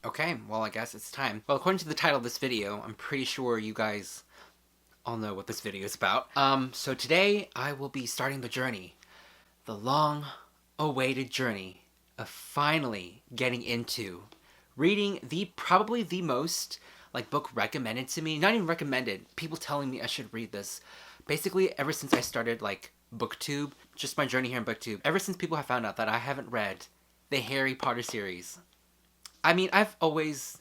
Okay, well, I guess it's time. Well, according to the title of this video, I'm pretty sure you guys all know what this video is about. So today I will be starting the journey. The long-awaited journey of finally getting into reading probably the most, book recommended to me. Not even recommended. People telling me I should read this. Basically, ever since I started, BookTube, just my journey here in BookTube, ever since people have found out that I haven't read the Harry Potter series. I mean, I've always,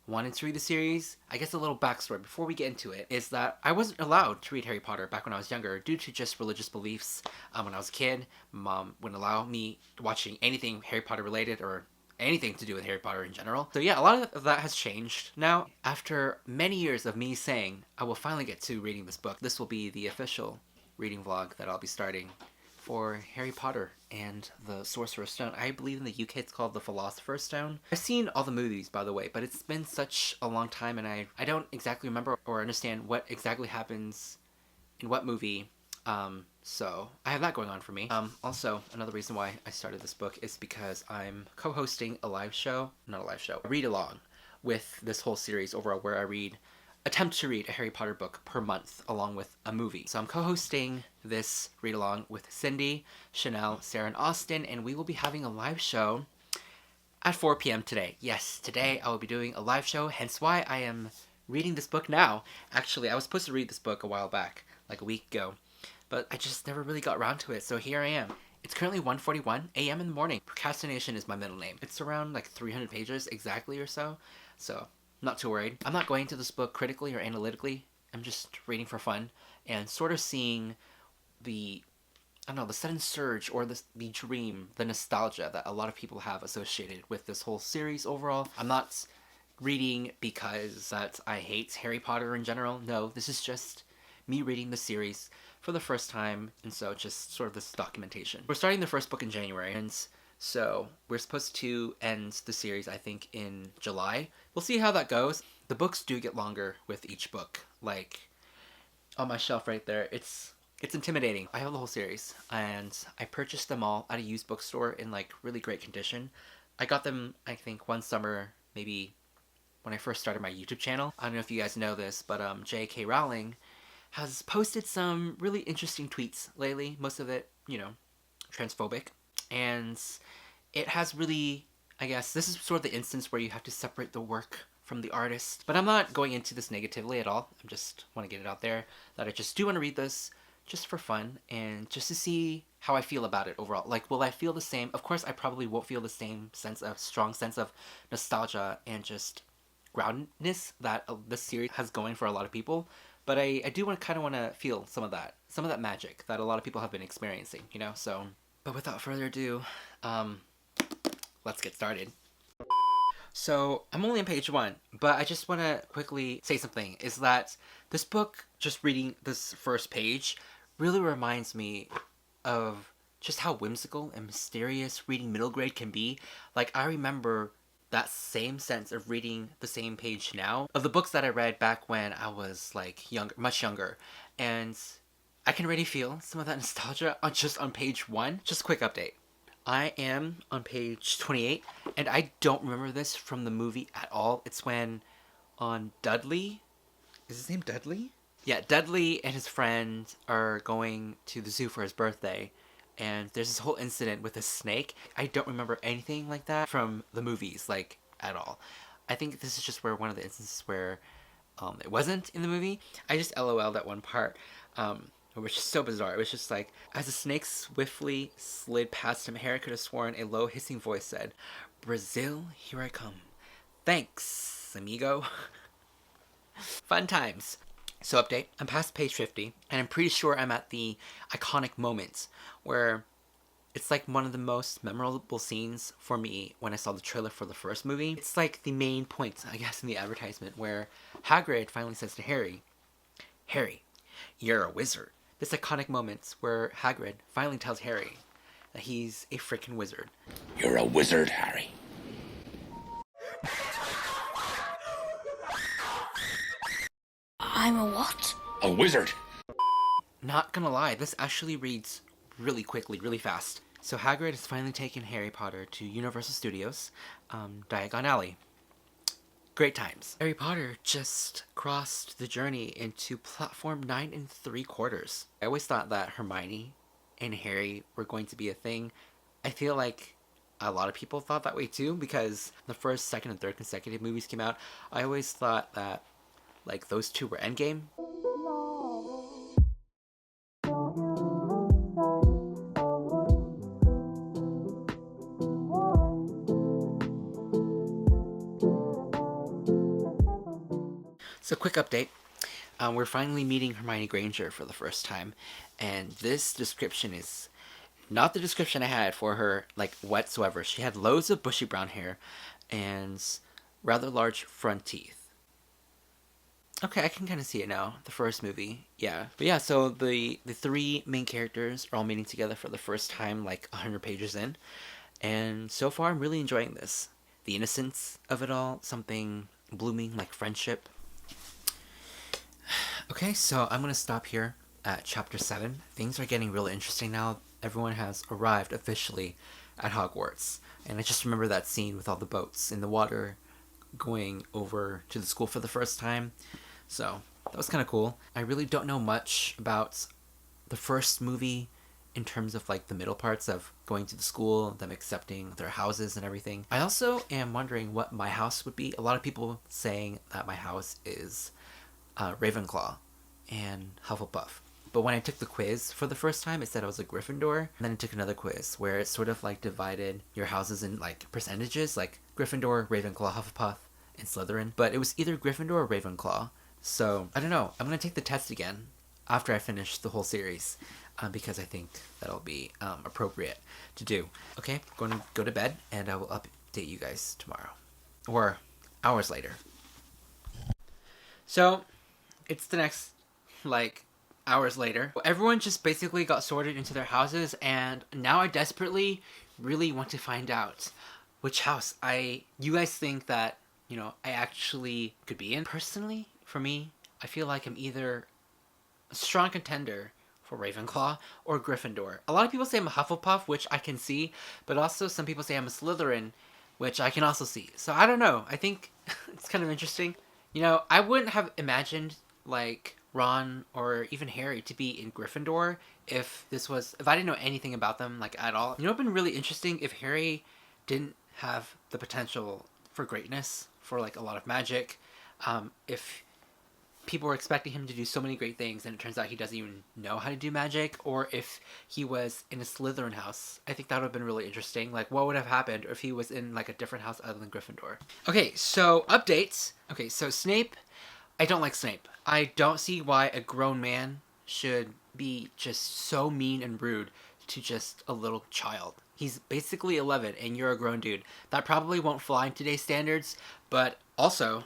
wanted to read the series. I guess a little backstory before we get into it is that I wasn't allowed to read Harry Potter back when I was younger due to just religious beliefs. When I was a kid, Mom wouldn't allow me watching anything Harry Potter related or anything to do with Harry Potter in general. So yeah, a lot of that has changed now. After many years of me saying I will finally get to reading this book, this will be the official reading vlog that I'll be starting for Harry Potter and the Sorcerer's Stone. I believe in the UK it's called the Philosopher's Stone. I've seen all the movies, by the way, but it's been such a long time and I don't exactly remember or understand what exactly happens in what movie. So I have that going on for me. Also, another reason why I started this book is because I'm co-hosting a read-along with this whole series overall where I attempt to read a Harry Potter book per month along with a movie. So I'm co-hosting this read-along with Cindy, Chanel, Sarah, and Austin, and we will be having a live show at 4 p.m. today. Yes, today I will be doing a live show, hence why I am reading this book now. Actually, I was supposed to read this book a while back, like a week ago, but I just never really got around to it, so here I am. It's currently 1:41 a.m. in the morning. Procrastination is my middle name. It's around 300 pages exactly or so, not too worried. I'm not going to this book critically or analytically. I'm just reading for fun and sort of seeing the sudden surge or the dream, the nostalgia that a lot of people have associated with this whole series overall. I'm not reading because that I hate Harry Potter in general. No, this is just me reading the series for the first time, and so just sort of this documentation. We're starting the first book in January, and so we're supposed to end the series, I think, in July. We'll see how that goes. The books do get longer with each book. On my shelf right there, it's intimidating. I have the whole series, and I purchased them all at a used bookstore in really great condition. I got them, I think, one summer, maybe when I first started my YouTube channel. I don't know if you guys know this, but J.K. Rowling has posted some really interesting tweets lately. Most of it, transphobic. And it has really, I guess, this is sort of the instance where you have to separate the work from the artist. But I'm not going into this negatively at all. I just want to get it out there that I just do want to read this just for fun and just to see how I feel about it overall. Will I feel the same? Of course, I probably won't feel the same strong sense of nostalgia and just groundedness that this series has going for a lot of people. But I do want to feel some of that magic that a lot of people have been experiencing, so. But without further ado, let's get started. So, I'm only on page 1, but I just want to quickly say something, is that this book, just reading this first page, really reminds me of just how whimsical and mysterious reading middle grade can be. I remember that same sense of reading the same page now of the books that I read back when I was, much younger, and I can already feel some of that nostalgia on page 1. Just a quick update. I am on page 28, and I don't remember this from the movie at all. It's when Dudley... Is his name Dudley? Yeah, Dudley and his friend are going to the zoo for his birthday, and there's this whole incident with a snake. I don't remember anything like that from the movies, at all. I think this is just one of the instances where it wasn't in the movie. I just LOL'd at one part. Which is so bizarre. It was just as the snake swiftly slid past him, Harry could have sworn a low hissing voice said, "Brazil, here I come. Thanks, amigo." Fun times. So update, I'm past page 50, and I'm pretty sure I'm at the iconic moment where it's one of the most memorable scenes for me when I saw the trailer for the first movie. It's the main point, I guess, in the advertisement where Hagrid finally says to Harry, "Harry, you're a wizard." This iconic moment where Hagrid finally tells Harry that he's a freaking wizard. You're a wizard, Harry. I'm a what? A wizard. Not gonna lie, this actually reads really quickly, really fast. So Hagrid has finally taken Harry Potter to Universal Studios, Diagon Alley. Great times. Harry Potter just crossed the journey into platform 9 3/4. I always thought that Hermione and Harry were going to be a thing. I feel like a lot of people thought that way too, because the first, second, and third consecutive movies came out. I always thought that like those two were Endgame. So quick update. We're finally meeting Hermione Granger for the first time, and this description is not the description I had for her, like, whatsoever. She had loads of bushy brown hair and rather large front teeth. Okay, I can kind of see it now. The first movie, yeah. But yeah, so the three main characters are all meeting together for the first time, like 100 pages in, and so far I'm really enjoying this. The innocence of it all, something blooming like friendship. Okay, so I'm going to stop here at chapter 7. Things are getting really interesting now. Everyone has arrived officially at Hogwarts. And I just remember that scene with all the boats in the water going over to the school for the first time. So that was kind of cool. I really don't know much about the first movie in terms of like the middle parts of going to the school, them accepting their houses and everything. I also am wondering what my house would be. A lot of people saying that my house is Ravenclaw and Hufflepuff. But when I took the quiz for the first time, it said I was a Gryffindor. And then I took another quiz where it sort of like divided your houses in like percentages, like Gryffindor, Ravenclaw, Hufflepuff, and Slytherin. But it was either Gryffindor or Ravenclaw. So I don't know. I'm going to take the test again after I finish the whole series because I think that'll be appropriate to do. Okay, I'm going to go to bed and I will update you guys tomorrow. Or hours later. So it's the next, like, hours later. Everyone just basically got sorted into their houses, and now I desperately really want to find out which house you guys think that, I actually could be in. Personally, for me, I feel like I'm either a strong contender for Ravenclaw or Gryffindor. A lot of people say I'm a Hufflepuff, which I can see, but also some people say I'm a Slytherin, which I can also see. So I don't know. I think it's kind of interesting. I wouldn't have imagined, like, Ron or even Harry to be in Gryffindor if I didn't know anything about them, like, at all. It would have been really interesting if Harry didn't have the potential for greatness, for, like, a lot of magic. If people were expecting him to do so many great things and it turns out he doesn't even know how to do magic, or if he was in a Slytherin house. I think that would have been really interesting. Like, what would have happened if he was in, like, a different house other than Gryffindor? Okay, so updates. Okay, so Snape, I don't like Snape. I don't see why a grown man should be just so mean and rude to just a little child. He's basically 11 and you're a grown dude. That probably won't fly in today's standards, but also,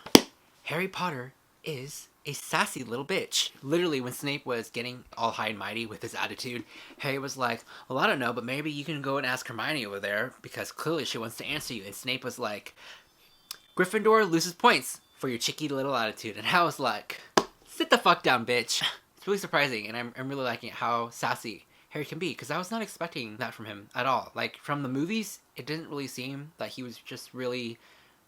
Harry Potter is a sassy little bitch. Literally, when Snape was getting all high and mighty with his attitude, Harry was like, well, I don't know, but maybe you can go and ask Hermione over there, because clearly she wants to answer you. And Snape was like, Gryffindor loses points for your cheeky little attitude. And I was like, sit the fuck down, bitch. It's really surprising, and I'm really liking how sassy Harry can be, because I was not expecting that from him at all. Like, from the movies, it didn't really seem that he was just really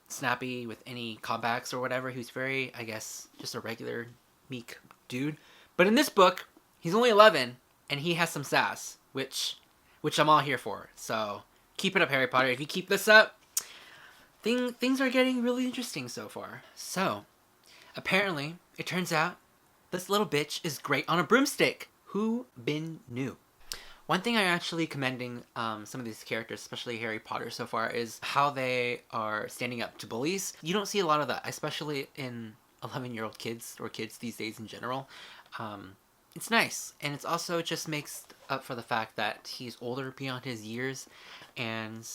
snappy with any comebacks or whatever. He was very, I guess, just a regular meek dude. But in this book, he's only 11 and he has some sass, which I'm all here for. So keep it up, Harry Potter. If you keep this up, things are getting really interesting so far. So apparently, it turns out this little bitch is great on a broomstick. Who been knew? One thing I'm actually commending some of these characters, especially Harry Potter so far, is how they are standing up to bullies. You don't see a lot of that, especially in 11-year-old kids, or kids these days in general. It's nice, and it's also just makes up for the fact that he's older beyond his years, and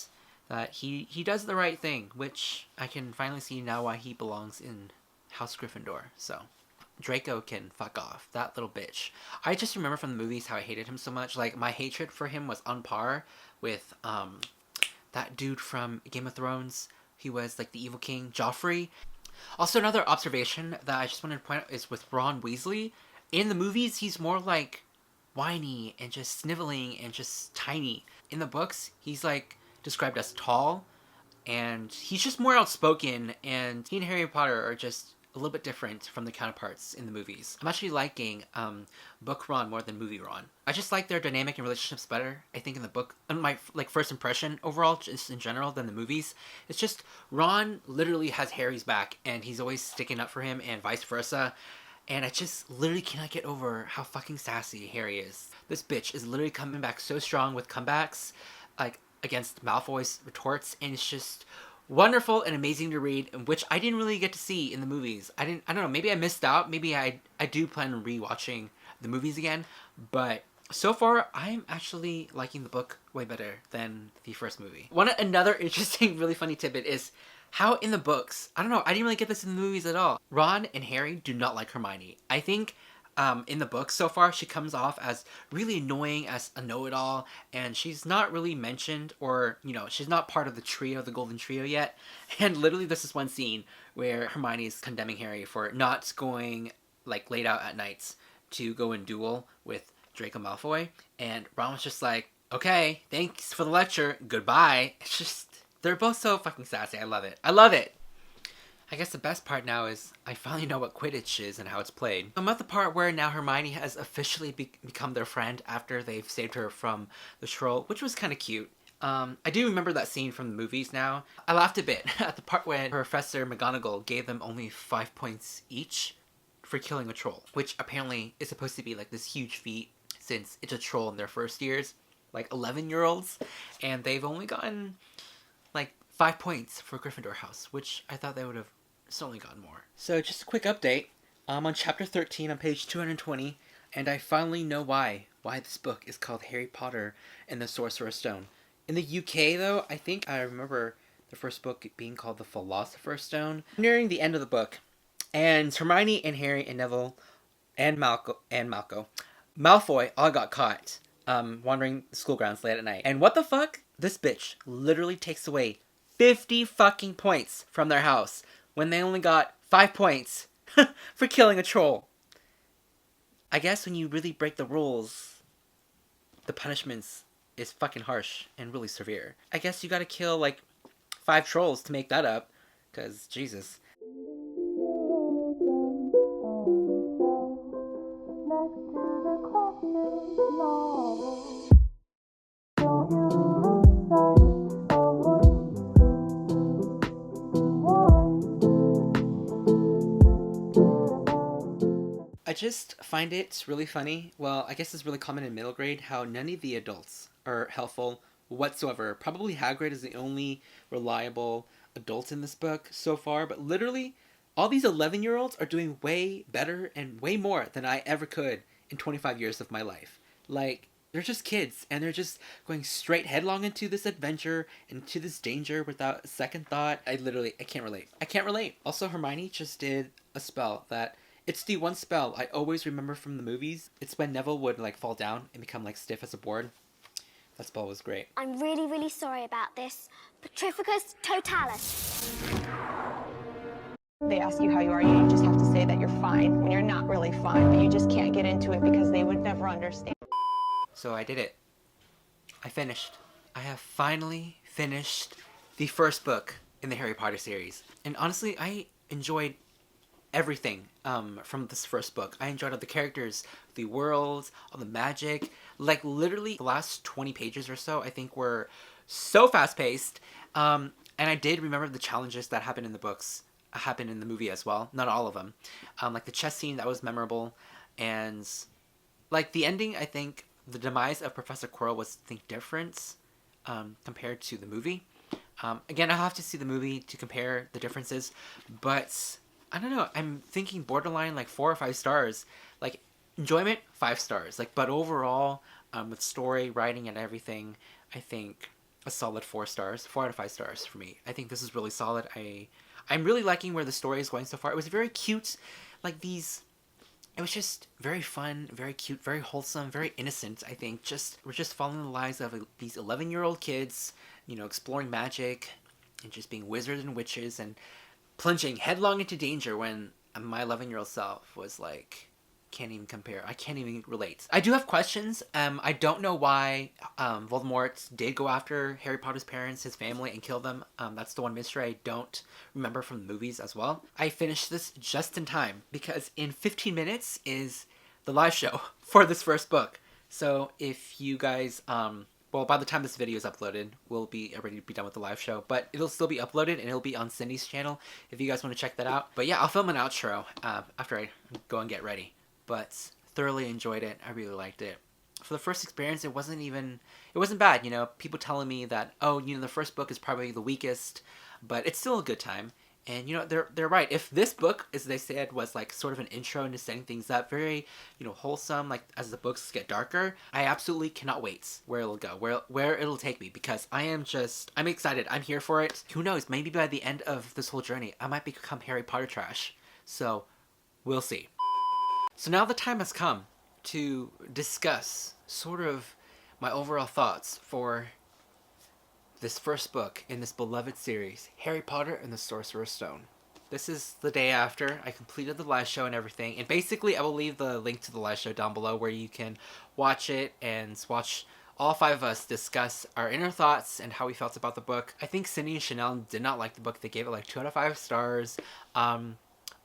that he does the right thing, which I can finally see now why he belongs in House Gryffindor. So Draco can fuck off. That little bitch. I just remember from the movies how I hated him so much. Like, my hatred for him was on par with that dude from Game of Thrones. He was like the evil king, Joffrey. Also, another observation that I just wanted to point out is with Ron Weasley. In the movies, he's more like whiny and just sniveling and just tiny. In the books, he's like described as tall, and he's just more outspoken, and he and Harry Potter are just a little bit different from the counterparts in the movies. I'm actually liking book Ron more than movie Ron. I just like their dynamic and relationships better, I think, in the book. And my first impression overall, just in general, than the movies. It's just Ron literally has Harry's back, and he's always sticking up for him, and vice versa. And I just literally cannot get over how fucking sassy Harry is. This bitch is literally coming back so strong with comebacks, like, against Malfoy's retorts, and it's just wonderful and amazing to read, which I didn't really get to see in the movies. I don't know, maybe I missed out. Maybe I do plan on rewatching the movies again, but so far I'm actually liking the book way better than the first movie. Another interesting, really funny tidbit is how in the books, I don't know, I didn't really get this in the movies at all. Ron and Harry do not like Hermione. I think in the book so far, she comes off as really annoying, as a know-it-all, and she's not really mentioned, or, you know, she's not part of the trio, the Golden Trio yet. And literally this is one scene where Hermione is condemning Harry for not going, like, late out at nights to go and duel with Draco Malfoy, and Ron was just like, okay, thanks for the lecture, goodbye. It's just, they're both so fucking sassy. I love it. I love it! I guess the best part now is I finally know what Quidditch is and how it's played. I'm at the part where now Hermione has officially become their friend after they've saved her from the troll, which was kind of cute. I do remember that scene from the movies now. I laughed a bit at the part when Professor McGonagall gave them only 5 points each for killing a troll, which apparently is supposed to be like this huge feat since it's a troll in their first years, like 11-year-olds, and they've only gotten like 5 points for Gryffindor House, which I thought they would have certainly gotten more. So just a quick update. I'm on chapter 13 on page 220, and I finally know why this book is called Harry Potter and the Sorcerer's Stone. In the UK, though, I think I remember the first book being called The Philosopher's Stone. Nearing the end of the book, and Hermione and Harry and Neville and Malfoy all got caught wandering the school grounds late at night. And what the fuck? This bitch literally takes away 50 fucking points from their house when they only got 5 points for killing a troll. I guess when you really break the rules, the punishments is fucking harsh and really severe. I guess you gotta kill like 5 trolls to make that up, cause Jesus. I just find it really funny, well, I guess it's really common in middle grade, how none of the adults are helpful whatsoever. Probably Hagrid is the only reliable adult in this book so far, but literally, all these 11-year-olds are doing way better and way more than I ever could in 25 years of my life. Like, they're just kids, and they're just going straight headlong into this adventure, into this danger without a second thought. I can't relate. I can't relate. Also, Hermione just did a spell that, it's the one spell I always remember from the movies. It's when Neville would, like, fall down and become, like, stiff as a board. That spell was great. I'm really, really sorry about this. Petrificus totalis. They ask you how you are, you just have to say that you're fine when you're not really fine, but you just can't get into it because they would never understand. So I did it. I finished. I have finally finished the first book in the Harry Potter series. And honestly, I enjoyed everything from this first book. I enjoyed all the characters, the world, all the magic. Like, literally, the last 20 pages or so, I think, were so fast-paced. And I did remember the challenges that happened in the books happened in the movie as well. Not all of them. Like, the chess scene, that was memorable. And, like, the ending, I think, the demise of Professor Quirrell was, I think, different compared to the movie. Again, I'll have to see the movie to compare the differences. But I don't know, I'm thinking borderline like 4 or 5 stars. Like, enjoyment, 5 stars. Like, but overall, with story, writing, and everything, I think a solid 4 stars. 4 out of 5 stars for me. I think this is really solid. I'm really liking where the story is going so far. It was very cute. Like, it was just very fun, very cute, very wholesome, very innocent, I think. We're just following the lives of these 11-year-old kids, you know, exploring magic, and just being wizards and witches, and plunging headlong into danger when my 11-year-old self was like, can't even compare. I can't even relate. I do have questions. I don't know why Voldemort did go after Harry Potter's parents, his family, and kill them. That's the one mystery I don't remember from the movies as well. I finished this just in time because in 15 minutes is the live show for this first book. So if you guys, well, by the time this video is uploaded, we'll be ready to be done with the live show, but it'll still be uploaded and it'll be on Cindy's channel if you guys want to check that out. But yeah, I'll film an outro after I go and get ready. But thoroughly enjoyed it. I really liked it. For the first experience, it wasn't bad. You know, people telling me that, oh, you know, the first book is probably the weakest, but it's still a good time. And, you know, they're right. If this book, as they said, was like sort of an intro into setting things up, very, you know, wholesome, like as the books get darker, I absolutely cannot wait where it'll go, where it'll take me, because I'm excited. I'm here for it. Who knows? Maybe by the end of this whole journey, I might become Harry Potter trash. So, we'll see. So now the time has come to discuss sort of my overall thoughts for this first book in this beloved series, Harry Potter and the Sorcerer's Stone. This is the day after I completed the live show and everything, and basically I will leave the link to the live show down below where you can watch it and watch all 5 of us discuss our inner thoughts and how we felt about the book. I think Cindy and Chanel did not like the book. They gave it like 2 out of 5 stars.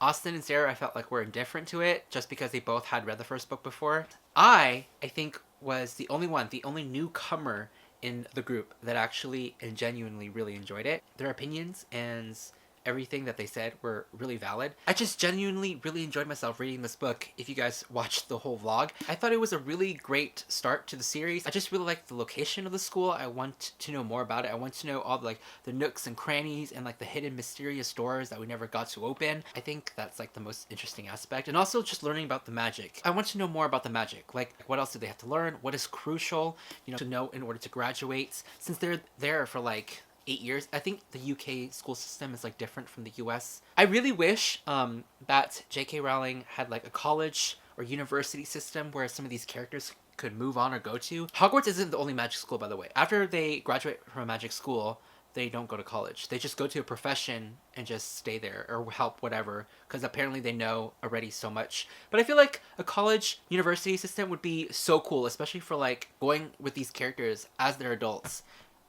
Austin and Sarah, I felt like were indifferent to it just because they both had read the first book before. I think, was the only newcomer in the group that actually and genuinely really enjoyed it. Their opinions and everything that they said were really valid. I just genuinely really enjoyed myself reading this book. If you guys watched the whole vlog, I thought it was a really great start to the series. I just really liked the location of the school. I want to know more about it. I want to know all the nooks and crannies and like the hidden mysterious doors that we never got to open. I think that's like the most interesting aspect. And also just learning about the magic. I want to know more about the magic. Like, what else do they have to learn? What is crucial, you know, to know in order to graduate? Since they're there for like 8 years. I think the UK school system is like different from the US. I really wish that J.K. Rowling had like a college or university system where some of these characters could move on or go to. Hogwarts isn't the only magic school, by the way. After they graduate from a magic school, they don't go to college. They just go to a profession and just stay there or help whatever, because apparently they know already so much. But I feel like a college university system would be so cool, especially for like going with these characters as they're adults.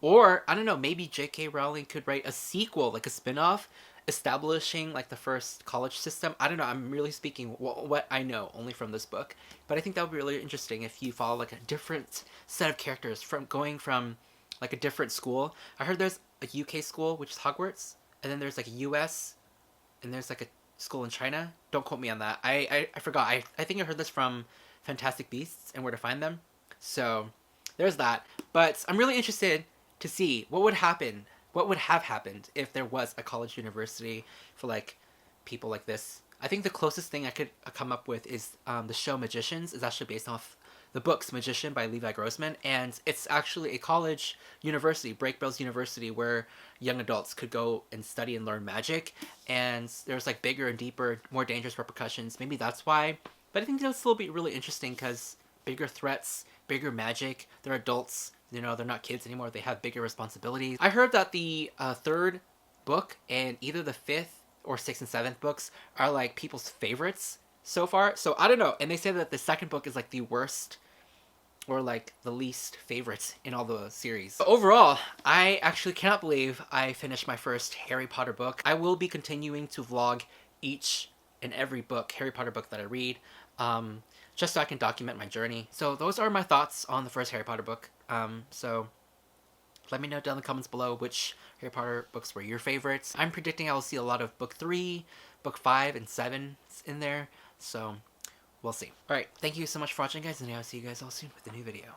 Or, I don't know, maybe J.K. Rowling could write a sequel, like a spin-off, establishing like the first college system. I don't know, I'm really speaking what I know only from this book. But I think that would be really interesting if you follow like a different set of characters from going from like a different school. I heard there's a UK school, which is Hogwarts, and then there's like a US, and there's like a school in China. Don't quote me on that. I forgot. I think I heard this from Fantastic Beasts and Where to Find Them. So, there's that. But I'm really interested to see what would have happened if there was a college university for like people like this. I think the closest thing I could come up with is the show Magicians is actually based off the books Magician by Levi Grossman, and it's actually a college university, Brakebills University, where young adults could go and study and learn magic, and there's like bigger and deeper, more dangerous repercussions. Maybe that's why, but I think it'll still be really interesting because bigger threats, bigger magic, they're adults. You know, they're not kids anymore. They have bigger responsibilities. I heard that the 3rd book and either the 5th or 6th and 7th books are like people's favorites so far. So I don't know. And they say that the 2nd book is like the worst or like the least favorite in all the series. But overall, I actually cannot believe I finished my first Harry Potter book. I will be continuing to vlog each and every book, Harry Potter book that I read, just so I can document my journey. So those are my thoughts on the first Harry Potter book. So let me know down in the comments below which Harry Potter books were your favorites. I'm predicting I will see a lot of book 3, book 5, and 7 in there. So we'll see. Alright, thank you so much for watching, guys, and I'll see you guys all soon with a new video.